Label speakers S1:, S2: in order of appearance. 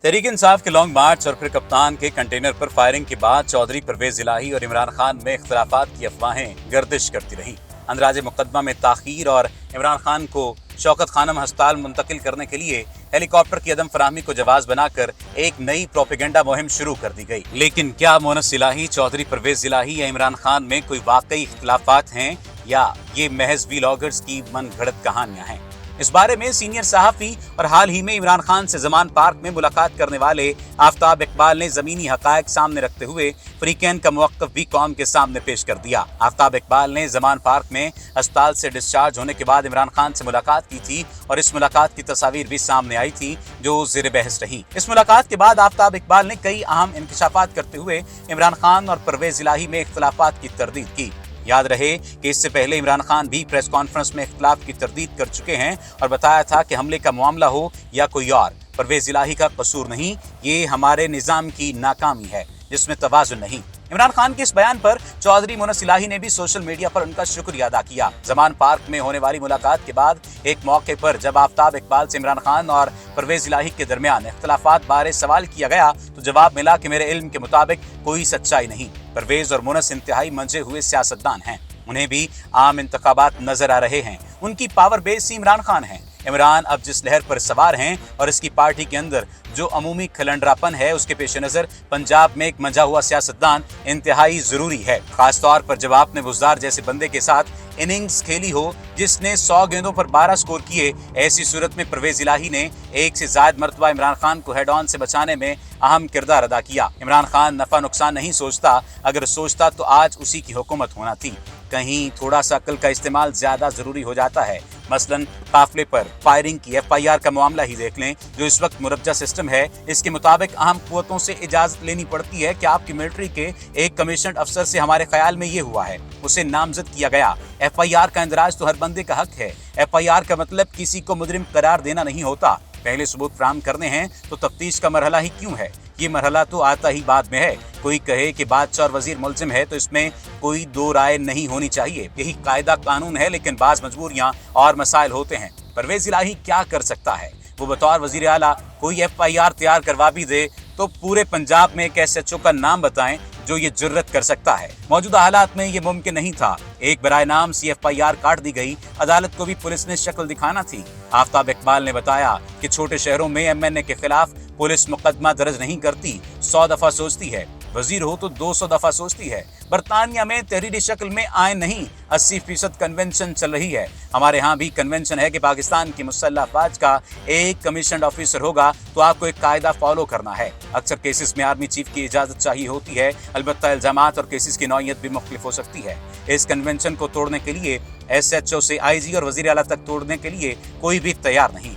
S1: तहरीक इंसाफ के लॉन्ग मार्च और फिर कप्तान के कंटेनर पर फायरिंग के बाद चौधरी परवेज इलाही और इमरान खान में इख्तलाफात की अफवाहें गर्दिश करती रही। अंदराज मुकदमा में ताखीर और इमरान खान को शौकत खानम अस्पताल मुंतकिल करने के लिए हेलीकॉप्टर की अदम फराहमी को जवाज बनाकर एक नई प्रोपेगेंडा मुहिम शुरू कर दी गई। लेकिन क्या मोनस इलाही, चौधरी परवेज इलाही या इमरान खान में कोई वाकई इख्तलाफात हैं या ये महज व्लॉगर्स की मन गढ़ंत कहानियां हैं? इस बारे में सीनियर सहाफी और हाल ही में इमरान खान से जमान पार्क में मुलाकात करने वाले आफ्ताब इकबाल ने जमीनी हकायक सामने रखते हुए फ्रीकैन का मौक़िफ़ भी कौम के सामने पेश कर दिया। आफ्ताब इकबाल ने जमान पार्क में अस्पताल से डिस्चार्ज होने के बाद इमरान खान से मुलाकात की थी और इस मुलाकात की तस्वीर भी सामने आई थी जो ज़ेर बहस रही। इस मुलाकात के बाद आफ्ताब इकबाल ने कई अहम इंकशाफात करते हुए इमरान खान और परवेज इलाही में इख्तलाफात की तरदीद की। याद रहे कि इससे पहले इमरान खान भी प्रेस कॉन्फ्रेंस में इख्तिलाफ की तरदीद कर चुके हैं और बताया था कि हमले का मामला हो या कोई और, परवेज इलाही का कसूर नहीं, ये हमारे निज़ाम की नाकामी है जिसमें तवाज़ुन नहीं। इमरान खान के इस बयान पर चौधरी मोनस इलाही ने भी सोशल मीडिया पर उनका शुक्रिया अदा किया। जमान पार्क में होने वाली मुलाकात के बाद एक मौके पर जब आफ्ताब इकबाल से इमरान खान और परवेज इलाही के दरमियान इख्तलाफात बारे सवाल किया गया तो जवाब मिला कि मेरे इल्म के मुताबिक कोई सच्चाई नहीं। परवेज और मोनस इंतहाई मंजे हुए सियासतदान हैं, उन्हें भी आम इंतखाबात नजर आ रहे हैं। उनकी पावर बेस ही इमरान खान है। इमरान अब जिस लहर पर सवार हैं और इसकी पार्टी के अंदर जो अमूमी खलंडरापन है उसके पेश नज़र पंजाब में एक मंजा हुआ सियासतदान इंतहाई जरूरी है, खासतौर पर जब आपने बुज़दार जैसे बंदे के साथ इनिंग्स खेली हो जिसने 100 गेंदों पर 12 स्कोर किए। ऐसी सूरत में परवेज इलाही ने एक से ज़ायद मरतबा इमरान खान को हेड ऑन से बचाने में अहम किरदार अदा किया। इमरान खान नफा नुकसान नहीं सोचता, अगर सोचता तो आज उसी की हुकूमत होना थी। कहीं थोड़ा सा अक्ल का इस्तेमाल ज्यादा जरूरी हो जाता है। मसलन काफिले पर फायरिंग की FIR का मामला ही देख लें जो इस वक्त मुरब्जा सिस्टम है। इसके मुताबिक अहम कुव्वतों से इजाजत लेनी पड़ती है कि आपकी मिलिट्री के एक कमीशनड अफसर से हमारे ख्याल में ये हुआ है, उसे नामजद किया गया। FIR का इंदराज तो हर बंदे का हक है। FIR का मतलब किसी को मुजरिम करार देना नहीं होता। पहले सबूत फराहम करने हैं तो तफ्तीश का मरहला ही क्यों है? ये मरहला तो आता ही बाद में है। कोई कहे कि बादशाह और वजीर मुलजिम है तो इसमें कोई दो राय नहीं होनी चाहिए, यही कायदा कानून है। लेकिन बाज मजबूरियां और मसाइल होते हैं। परवेज इलाही क्या कर सकता है? वो बतौर वजीर आला कोई FIR तैयार करवा भी दे तो पूरे पंजाब में एक SHO का नाम बताएं जो ये जुर्रत कर सकता है। मौजूदा हालात में ये मुमकिन नहीं था। एक बराए नाम सी FIR काट दी गई। अदालत को भी पुलिस ने शक्ल दिखाना थी। आफ्ताब इकबाल ने बताया कि छोटे शहरों में MNA के खिलाफ पुलिस मुकदमा दर्ज नहीं करती, 100 दफा सोचती है। वजीर हो तो 200 दफा सोचती है। बरतानिया में तहरीरी शक्ल में आए नहीं, 80% कन्वेंशन चल रही है। हमारे यहाँ भी कन्वेंशन है कि पाकिस्तान की मुसल्लह अफवाज का एक कमीशनड ऑफिसर होगा तो आपको एक कायदा फॉलो करना है। अक्सर केसेस में आर्मी चीफ की इजाजत चाहिए होती है, अलबत्ता इल्जामात और केसेस की नौइयत भी मुख्तलिफ हो सकती है। इस कन्वेंशन को तोड़ने के लिए SHO से IG और वजीर आला तक तोड़ने के लिए कोई भी तैयार नहीं।